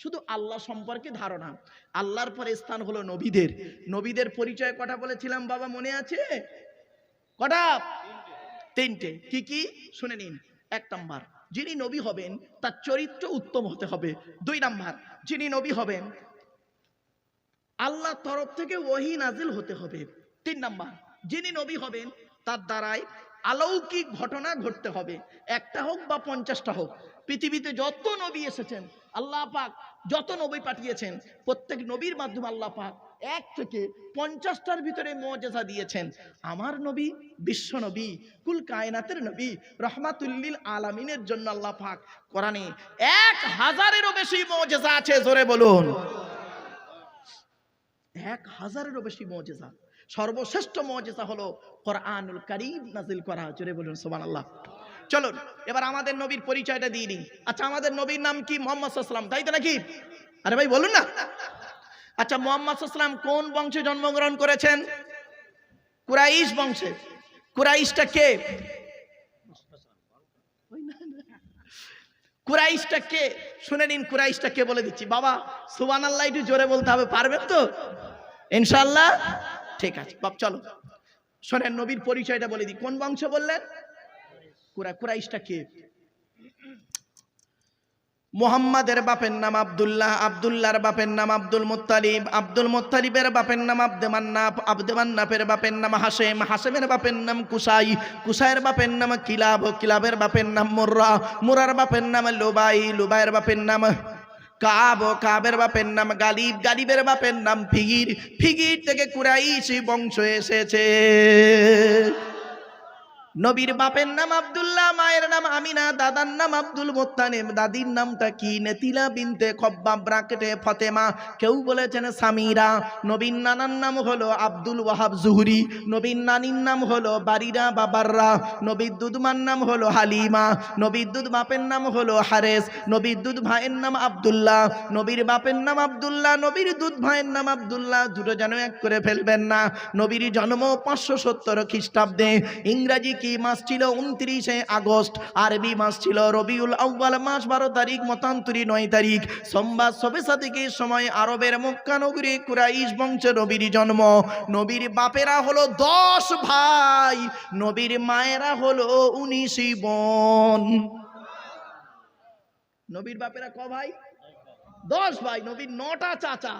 শুধু আল্লাহ সম্পর্কে ধারণা। আল্লাহর পরে স্থান হলো নবীদের। নবীদের পরিচয় কটা বলেছিলাম বাবা, মনে আছে? কটা? তিনটে। কি কি শুনে নিন। 1 নাম্বার, যিনি নবী হবেন তার চরিত্র উত্তম হতে হবে। 2 নাম্বার, যিনি নবী হবেন আল্লাহর তরফ থেকে ওহী নাজিল হতে হবে। 3 নাম্বার, যিনি নবী হবেন তার দ্বারাই অলৌকিক ঘটনা ঘটতে হবে, একটা হোক বা 50টা হোক। পৃথিবীতে যত নবী এসেছেন, আল্লাহ পাক যত নবী পাঠিয়েছেন, প্রত্যেক নবীর মাধ্যমে আল্লাহ পাক 1 থেকে 50টার ভিতরে মুআজিজা দিয়েছেন। আমার নবী বিশ্ব নবী, কুল কায়নাতের নবী, রহমাতুল্লিল আলামিনের জন্য আল্লাহ পাক কোরআনে 1000-এরও বেশি মুআজিজা আছে। জোরে বলুন। 1000-এরও বেশি মুআজিজা। সর্বশ্রেষ্ঠ মুআজিজা হলো কোরআনুল কারীম নাজিল করা। জোরে বলুন সুবহানাল্লাহ। চলুন এবার আমাদের নবীর পরিচয়টা দিয়ে দিই। আচ্ছা, আমাদের নবীর নাম কি? মুহাম্মদ সাল্লাল্লাহু আলাইহি ওয়াসাল্লাম, তাই তো নাকি? আরে ভাই বলুন না। আচ্ছা, মুহাম্মদ সাল্লাল্লাহু আলাইহি ওয়াসাল্লাম কোন বংশে জন্মগ্রহণ করেছেন? কুরাইশ বংশে। কুরাইশটা কে? কুরাইশটা কে শুনে নিন। কুরাইশটা কে বলে দিচ্ছি বাবা, সুবহানাল্লাহ একটু জোরে বলতে হবে, পারবেন তো ইনশাআল্লাহ? ঠিক আছে বাপ, চলো শোনেন নবীর পরিচয়টা বলে দিই। কোন বংশ বললেন? কুরাইশটা কে? মুহাম্মাদের বাপের নাম আব্দুল্লাহ, আব্দুল্লাহর বাপের নাম আব্দুল মুত্তালিব, আব্দুল মুত্তালিবের বাপের নাম আব্দে মান্নাফ, আব্দে মান্নাফের বাপের নাম হাশেম, হাশেমের বাপের নাম কুসাই, কুসাইয়ের বাপের নাম কিলাব, কিলাবের বাপের নাম মুররা, মুরার বাপের নাম লুবাই, লুবাইয়ের বাপের নাম কাব, কাবের বাপের নাম গালিব, গালিবের বাপের নাম ফিগির, ফিগির থেকে কুরাইশি বংশ এসেছে। নবীর বাপের নাম আব্দুল্লাহ, মায়ের নাম আমিনা, দাদার নাম আব্দুল মুত্তালিব, দাদির নামটা কি? নেতিলা বিনতে খব্বাব ব্রাকেটে ফাতেমা, কেউ বলেছেন সামিরা। নবীর নানার নাম হলো আব্দুল ওয়াহাব জুহরি, নবীর নানির নাম হলো বারিরা বাবাররা, নবীর দুধমার নাম হলো হালিমা, নবীর দুধ বাপের নাম হলো হারেস, নবীর দুধ ভাইয়ের নাম আব্দুল্লাহ, নবীর বাপের নাম আব্দুল্লাহ, নবীর দুধ ভাইয়ের নাম আব্দুল্লাহ, দুটো যেন এক করে ফেলবেন না। নবীর জন্ম 570 খ্রিস্টাব্দে। ইংরাজি কি মাস ছিল? 29শে আগস্ট। আরবি মাস ছিল রবিউল আউয়াল মাস 12 তারিখ, মতান্তরী 9 তারিখ, সোমবার সবে সাদিকের সময় আরবের মক্কা নগরী কুরাইশ বংশে নবীর জন্ম। নবীর বাপেরা হলো 10 ভাই, নবীর মায়েরা হলো 19 বোন। নবীর বাপেরা ক ভাই? 10 ভাই। নবীর 9টা চাচা,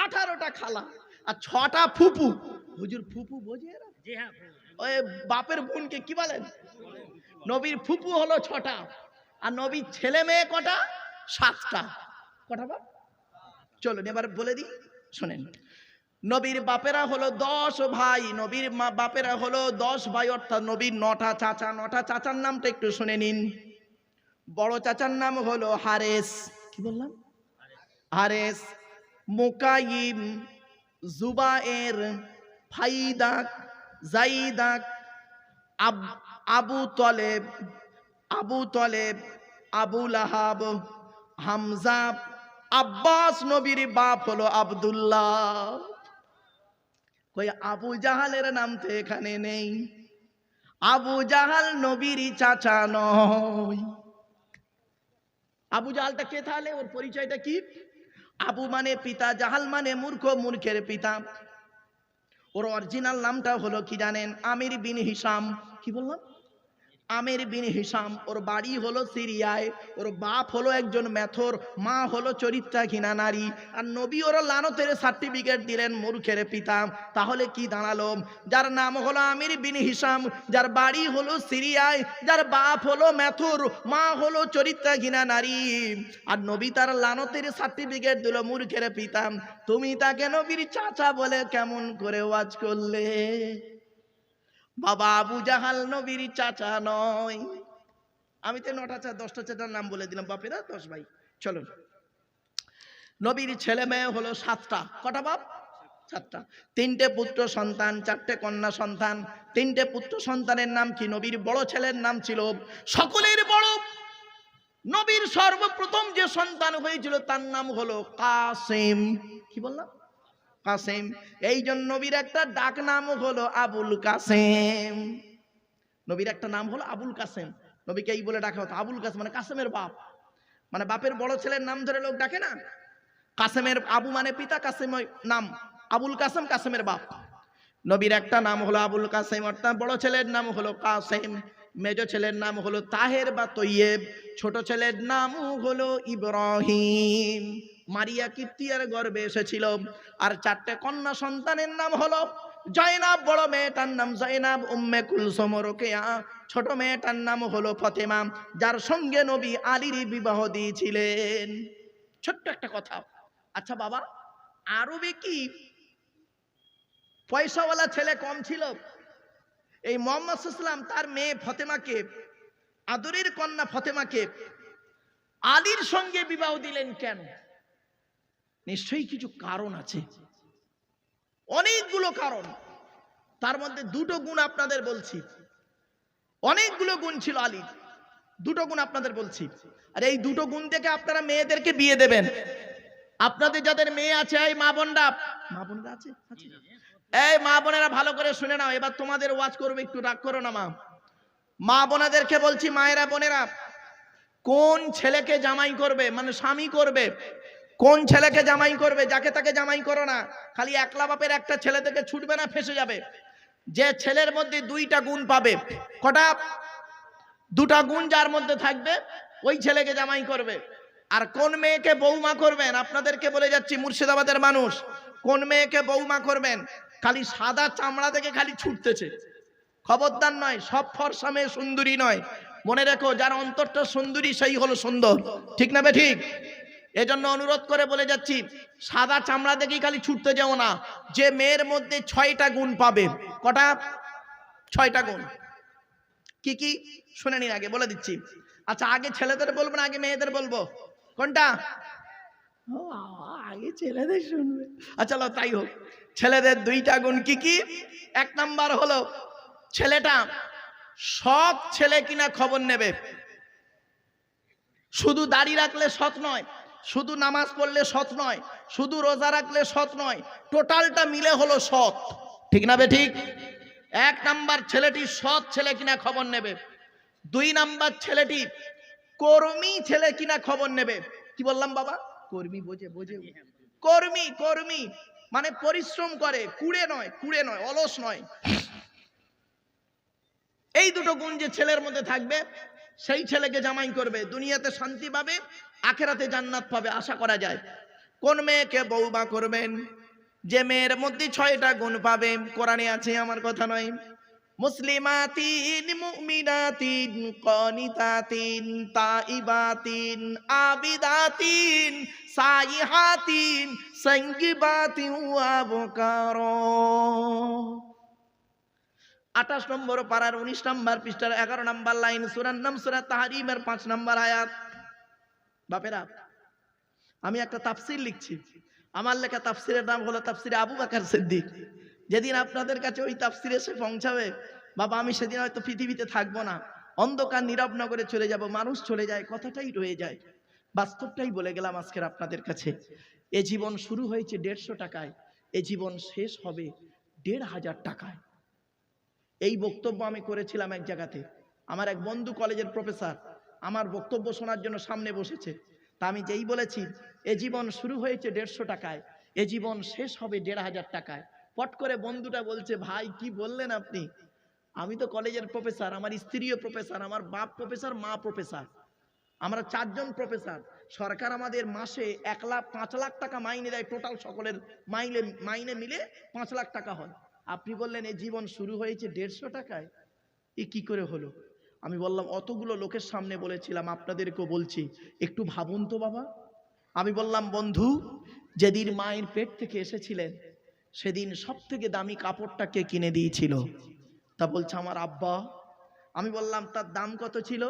18টা খালা আর 6টা ফুপু। হুজুর ফুপু বোঝে না? জি হ্যাঁ। ওই বাপের বোনকে কি বলেন? নবীর ফুপু হলো 6টা, আর নবীর ছেলে মেয়ে কটা? 7টা। কটা বাপ? চলুন এবার বলে দিই, শোনেন। নবীর বাপেরা হলো 10 ভাই, নবীর বাপেরা হলো 10 ভাই, অর্থাৎ নবীর 9টা চাচা। 9টা চাচার নামটা একটু শুনে নিন। বড় চাচার নাম হলো হারেস। কি বললাম? হারেস, মুকাইম, জুবায়ের, ফাইদাক, জাইদাক, আবু তলেব, আবু তলেব, আবু লাহাব, হামজা, আব্বাস। নবীর বাপ হলো আব্দুল্লাহ। কই আবু জাহালের নাম তো এখানে নেই। আবু জাহাল নবীর চাচা নয়। আবু জাহালটা কে তাহলে? ওর পরিচয়টা কি? আবু মানে পিতা, জাহাল মানে মূর্খ, মূর্খের পিতা। ওর অরিজিনাল নামটা হলো কি জানেন? আমির বিন হিসাম। কি বললাম? আমির বিন হিসাম। ওর বাড়ি হলো সিরিয়ায়। ওর বাপ হলো একজন মেথর, মা হলো চরিত্রাহীনা নারী। আর নবী ওর লানতের সার্টিফিকেট দিলেন মূর্খের পিতা। তাহলে কি দাঁড়ালো? যার নাম হলো আমির বিন হিসাম, যার বাড়ি হলো সিরিয়ায়, যার বাপ হলো মেথর, মা হলো চরিত্রাহীনা নারী, আর নবী তার লানতের সার্টিফিকেট দিল মূর্খের পিতা। তুমি তাকে নবীর চাচা বলে কেমন করে ওয়াজ করলে? বাবা, আবু জাহাল নবীর চাচা নয়। আমি তো 9টা 10টা চাচার নাম বলে দিলাম, বাপেরা 10 ভাই। চলো, নবীর ছেলে মেয়ে হলো 7টা। কটা বাপ? 7টা। 3টে পুত্র সন্তান, 4টে কন্যা সন্তান। 3টে পুত্র সন্তানের নাম কি? নবীর বড় ছেলের নাম ছিল সকলের বড়, নবীর সর্বপ্রথম যে সন্তান হয়েছিল তার নাম হলো কাসেম। কি বললাম? কাসেম। এই জন্য নবীর একটা ডাক নাম হলো আবুল কাসেম। নবীর একটা নাম হলো আবুল কাসেম। নবীকে এই বলে ডাকা হতো আবুল কাসেম, মানে কাসেমের বাপ। মানে বাপের বড় ছেলের নাম ধরে লোক ডাকে না, কাসেমের আবু মানে পিতা, কাসেম নাম, আবুল কাসেম কাসেমের বাপ। নবীর একটা নাম হলো আবুল কাসেম, অর্থাৎ বড় ছেলের নাম হলো কাসেম, মেজো ছেলের নাম হলো তাহের বা তৈয়েব, ছোট ছেলের নাম হলো ইব্রাহিম। মারিয়া কিপ্তিয়ার গর্ভে এসেছিল। আর চারটে কন্যা সন্তানের নাম হলো জয়নাব, বড় মেয়েটার নাম জয়নাব, উম্মে কুলসুম, রোকেয়া, ছোট মেয়েটার নাম হলো ফতেমা, যার সঙ্গে নবী আলীর বিবাহ দিয়েছিলেন। ছোট্ট একটা কথা। আচ্ছা বাবা, আরবে কি পয়সাওয়ালা ছেলে কম ছিল? এই মুহাম্মদ সাল্লাল্লাহু আলাইহি ওয়াসাল্লাম তার মেয়ে ফতেমাকে, আদরের কন্যা ফতেমাকে আলীর সঙ্গে বিবাহ দিলেন কেন? নিশ্চয়ই কিছু কারণ আছে, অনেকগুলো কারণ। তার মধ্যে দুটো গুণ আপনাদের বলছি। অনেকগুলো গুণ ছিল আলীর, দুটো গুণ আপনাদের বলছি। আর এই দুটো গুণ থেকে আপনারা মেয়েদেরকে বিয়ে দেবেন। আপনাদের যাদের মেয়ে আছে, এই মা বোনরা, মা বোনরা আছে, এই মা বোনেরা ভালো করে শুনে নাও, এবার তোমাদের ওয়াজ করবে, একটু রাগ করো না। মা বোনাদেরকে বলছি, মায়েরা বোনেরা, কোন ছেলেকে জামাই করবে, মানে স্বামী করবে, কোন ছেলেকে জামাই করবে, যাকে তাকে জামাই করো না। খালি একলা বাপের একটা ছেলে থেকে ছুটবে না, ফেসে যাবে। যে ছেলের মধ্যে দুইটা গুণ পাবে, কটা? দুটা গুণ যার মধ্যে থাকবে, ওই ছেলেকে জামাই করবে। আর কোন মেয়েকে বৌমা করবেন, আপনাদেরকে বলে যাচ্ছি, মুর্শিদাবাদের মানুষ, কোন মেয়েকে বৌমা করবেন? খালি সাদা চামড়া থেকে খালি ছুটতেছে, খবরদার নয়। সব ফর্সা মেয়ে সুন্দরী নয়, মনে রেখো, যার অন্তরটা সুন্দরী সেই হলো সুন্দর, ঠিক না বে ঠিক? এজন্য অনুরোধ করে বলে যাচ্ছি, সাদা চামড়া দেখেই খালি ছুটতে যাও না। যে মেয়ের মধ্যে 6টা গুণ পাবে, কটা? 6টা গুণ। কি কি শুনে নিন, আগে বলে দিচ্ছি। আচ্ছা, আগে ছেলেদের বলবো না আগে মেয়েদের বলবো? কোনটা? ও আগে ছেলেদের শুনবে। আচ্ছা তাই হোক। ছেলেদের 2টা গুণ কি কি? 1 নাম্বার হলো, ছেলেটা সৎ ছেলে কিনা খবর নেবে। শুধু দাড়ি রাখলে সৎ নয়, শুধু নামাজ পড়লে সৎ নয়, শুধু রোজা রাখলে সৎ নয়, টোটালটা মিলে হলো সৎ, ঠিক না বে ঠিক? 1 নাম্বার ছেলেটি সৎ ছেলে কিনা খবর নেবে। 2 নাম্বার ছেলেটি কর্মী ছেলে কিনা খবর নেবে। কি বললাম বাবা? কর্মী, বোঝে বোঝে, কর্মী, কর্মী মানে পরিশ্রম করে, কুড়ে নয়, কুড়ে নয়, অলস নয়। এই দুটো গুণ যে ছেলের মধ্যে থাকবে, সেই ছেলেকে জামাই করবে। দুনিয়াতে শান্তি পাবে, আখেরাতে জান্নাত পাবে, আশা করা যায়। কোন মেয়েকে বৌমা করবেন? যে মেয়ের মধ্যে 6টা গুণ পাবে। কোরআনে আছে, আমার কথা নয়। মুসলিমাতিন, মুমিনাতিন, কানিতাতিন, তাইবাতিন, আবিদাতিন, সাইহাতিন, সাইয়্যিবাতিন ওয়া আবকারা। 28 নম্বর পারার 19 নম্বর পৃষ্ঠার 11 নম্বর লাইন, সূরার নাম সূরা তাহরিমের 5 নম্বর আয়াত। বাপেরা, আমি একটা তাফসীর লিখছি, আমার লেখা তাফসীরের নাম হলো তাফসীরে আবু বকর সিদ্দিক। যেদিন আপনাদের কাছে ওই তাফসীর এসে পৌঁছাবে, বাবা, আমি সেদিন হয়তো পৃথিবীতে থাকবো না, অন্ধকার নীরব নগরে চলে যাব। মানুষ চলে যায়, কথাটাই রয়ে যায়, বাস্তবটাই বলে গেলাম আজকের আপনাদের কাছে। এ জীবন শুরু হয়েছে 150 টাকায়, এ জীবন শেষ হবে 1500 টাকায়। এই বক্তব্য আমি করেছিলাম এক জায়গাতে। আমার এক বন্ধু কলেজের প্রফেসর আমার বক্তব্য শোনার জন্য সামনে বসেছে। তা আমি যেই বলেছি এ জীবন শুরু হয়েছে 150 টাকায়, এ জীবন শেষ হবে 1500 টাকায়, পট করে বন্ধুটা বলছে, ভাই কি বললেন আপনি? আমি তো কলেজের প্রফেসর, আমার স্ত্রীও প্রফেসর, আমার বাপ প্রফেসর, মা প্রফেসর, আমরা 4 জন প্রফেসর। সরকার আমাদের মাসে 5 লাখ টাকা মাইনে দেয়, টোটাল সকলের মাইনে মিলে 5 লাখ টাকা হয়। আপনি বললেন এ জীবন শুরু হয়েছে 150 টাকায়, এ কি করে হলো? আমি বললাম, অতগুলো লোকের সামনে বলেছিলাম, আপনাদেরকেও বলছি, একটু ভাবুন তো বাবা। আমি বললাম, বন্ধু, যেদিন মায়ের পেট থেকে এসেছিলেন সেদিন সব থেকে দামি কাপড়টা কে কিনে দিয়েছিল? তা বলছে, আমার আব্বা। আমি বললাম, তার দাম কত ছিল?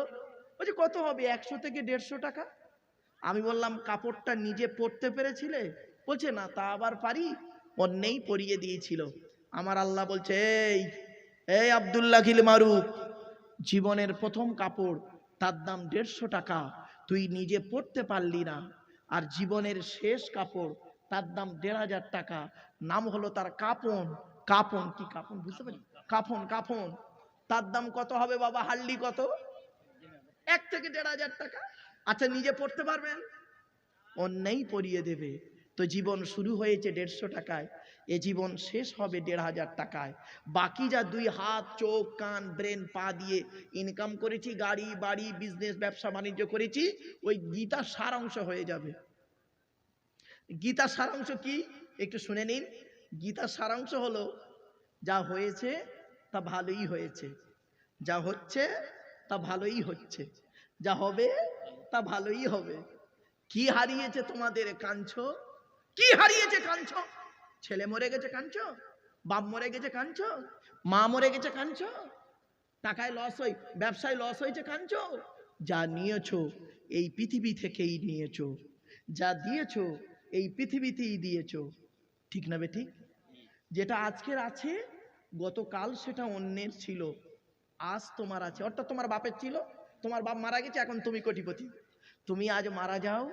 বলছে, কত হবে, 100 থেকে 150 টাকা। আমি বললাম, কাপড়টা নিজে পরতে পেরেছিলে? বলছে, না। তা আবার পারি, অন্যেই পরিয়ে দিয়েছিল। আমার আল্লাহ বলছে, এই আব্দুল্লাহ খিল মারুফ, জীবনের প্রথম কাপড় তার দাম 150 টাকা, তুই নিজে পরতে পারলি না। আর জীবনের শেষ কাপড় তার দাম 1500 টাকা, নাম হলো তার কাফন। কাফন কি? কাফন বুঝতে পারি, কাফন, কাফন। তার দাম কত হবে বাবা? হার্লি কত? 1 থেকে 1500 টাকা। আচ্ছা, নিজে পড়তে পারবেন? অন্যেই পরিয়ে দেবে। তো জীবন শুরু হয়েছে 150 টাকায়, এ জীবন শেষ হবে 1500 টাকায়। বাকি যা 2 হাত, চোখ, কান, ব্রেন, পা দিয়ে ইনকাম করেছি, গাড়ি বাড়ি বিজনেস ব্যবসা বাণিজ্য করেছি, ওই গীতার সারাংশ হয়ে যাবে। গীতার সারাংশ কি একটু শুনে নিন। গীতার সারাংশ হলো, যা হয়েছে তা ভালোই হয়েছে, যা হচ্ছে তা ভালোই হচ্ছে, যা হবে তা ভালোই হবে। কি হারিয়েছে তোমাদের কাঁদছো? কি হারিয়েছে কাঁদছো? ছেলে মরে গেছে কাঁদছো? বাপ মরে গেছে কাঁদছো? মা মরে গেছে কাঁদছো? টাকায় লস হই, ব্যবসায় লস হয়েছে কাঁদছো? যা নিয়েছো এই পৃথিবী থেকেই নিয়েছো, যা দিয়েছো এই পৃথিবীতেই দিয়েছো। ঠিক না বেঠিক? যেটা আজকের আছে গতকাল সেটা অন্যের ছিল, আজ তোমার আছে। অর্থাৎ তোমার বাপের ছিল, তোমার বাপ মারা গেছে, এখন তুমি কোটিপতি। তুমি আজ মারা যাও,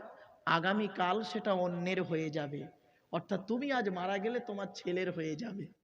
আগামী কাল সেটা অন্যের হয়ে যাবে। অর্থাৎ তুমি আজ মারা গেলে তোমার ছেলের হয়ে যাবে।